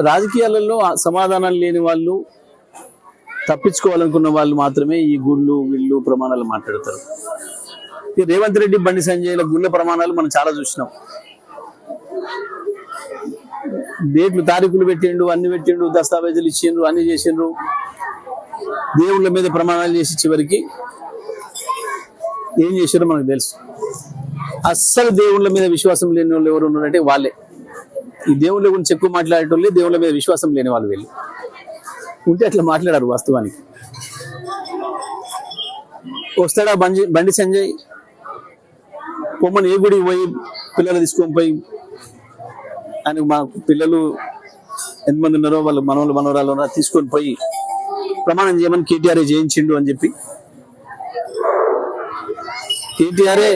రాజకీయాలలో సమాధానం లేని వాళ్ళు, తప్పించుకోవాలనుకున్న వాళ్ళు మాత్రమే ఈ గుళ్ళు వీళ్ళు ప్రమాణాలు మాట్లాడతారు. ఈ రేవంత్ రెడ్డి, బండి సంజయ్ల గుళ్ళ ప్రమాణాలు మనం చాలా చూసినాం. డేట్లు తారీఖులు పెట్టిండు, అన్ని పెట్టిండు, దస్తావేజులు ఇచ్చిండ్రు, అన్ని చేసిండ్రు. దేవుళ్ళ మీద ప్రమాణాలు చేసి చివరికి ఏం చేశారో మనకు తెలుసు. అస్సలు దేవుళ్ళ మీద విశ్వాసం లేని వాళ్ళు ఎవరు ఉన్నారంటే వాళ్ళే. ఈ దేవుళ్ళ గురించి ఎక్కువ మాట్లాడేటోళ్ళే దేవుళ్ళ మీద విశ్వాసం లేని వాళ్ళు. వీళ్ళు ఉంటే అట్లా మాట్లాడారు. వాస్తవానికి వస్తాడా బండి సంజయ్, పొమ్మని ఏ గుడికి పోయి పిల్లలు తీసుకొని పోయి, అని మా పిల్లలు ఎంతమంది ఉన్నారో వాళ్ళు మనవలు మనవరాలు ఉన్నారో తీసుకొని పోయి ప్రమాణం చేయమని కేటీఆర్ చేయించిండు అని చెప్పి, కేటీఆరే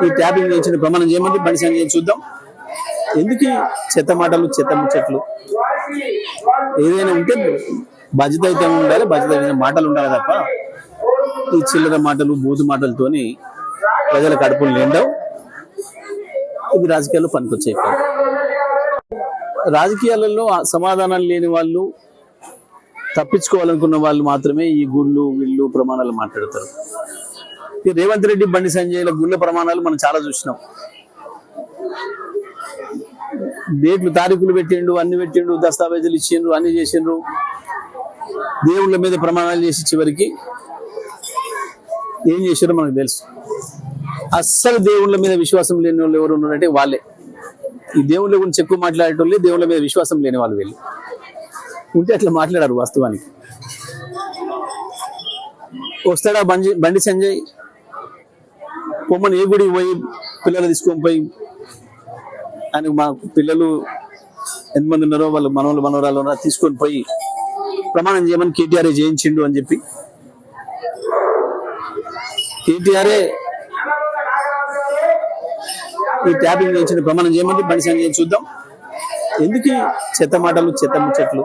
ఈ ట్యాపింగ్ చేయించిన ప్రమాణం చేయమని బండి సంజయ్ చూద్దాం. ఎందుకు చెత్త మాటలు, చెత్త ముచ్చట్లు? ఏదైనా ఉంటే బాధ్యత అయితే ఉండాలి, బాధ్యత మాటలు ఉండాలి తప్ప ఈ చిల్లర మాటలు, బూతు మాటలతోని ప్రజల కడుపులు నిండవు. ఇది రాజకీయాల్లో పనికొచ్చే పని. రాజకీయాలలో సమాధానం లేని వాళ్ళు, తప్పించుకోవాలనుకున్న వాళ్ళు మాత్రమే ఈ గుళ్ళు వీళ్ళు ప్రమాణాలు మాట్లాడతారు. ఈ రేవంత్ రెడ్డి, బండి సంజయ్ల గుళ్ళ ప్రమాణాలు మనం చాలా చూసినాం. డేట్లు తారీఖులు పెట్టిండు, అన్ని పెట్టిండు, దస్తావేజులు ఇచ్చిండ్రు, అన్ని చేసిండ్రు. దేవుళ్ళ మీద ప్రమాణాలు చేసి చివరికి ఏం చేశారో మనకు తెలుసు. అస్సలు దేవుళ్ళ మీద విశ్వాసం లేని వాళ్ళు ఎవరు ఉన్నారంటే వాళ్ళే. ఈ దేవుళ్ళ గురించి ఎక్కువ మాట్లాడేటోళ్ళే దేవుళ్ళ మీద విశ్వాసం లేని వాళ్ళు. వీళ్ళు ఉంటే అట్లా మాట్లాడారు. వాస్తవానికి వస్తాడా బండి సంజయ్, పొమ్మని ఏ గుడికి పోయి పిల్లలు తీసుకొని పోయి, అని మా పిల్లలు ఎంతమంది ఉన్నారో వాళ్ళు మనవలు మనవరాలు ఉన్నారో తీసుకొని పోయి ప్రమాణం చేయమని కేటీఆర్ చేయించిండు అని చెప్పి, కేటీఆరే ఈ ట్యాపింగ్ చేయించిన ప్రమాణం చేయమని బండి సంజయ్ చూద్దాం. ఎందుకు చెత్త మాటలు, చెత్త ముచ్చట్లు?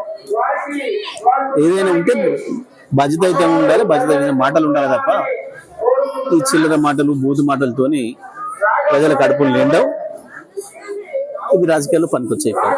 ఏదైనా ఉంటే బాధ్యత అయితే ఉండాలి, బాధ్యత మాటలు ఉండాలి తప్ప ఈ చిల్లర మాటలు, బూతు మాటలతోని ప్రజల కడుపులు నిండవు. ఇది రాజకీయాల్లో పనికొచ్చే పని.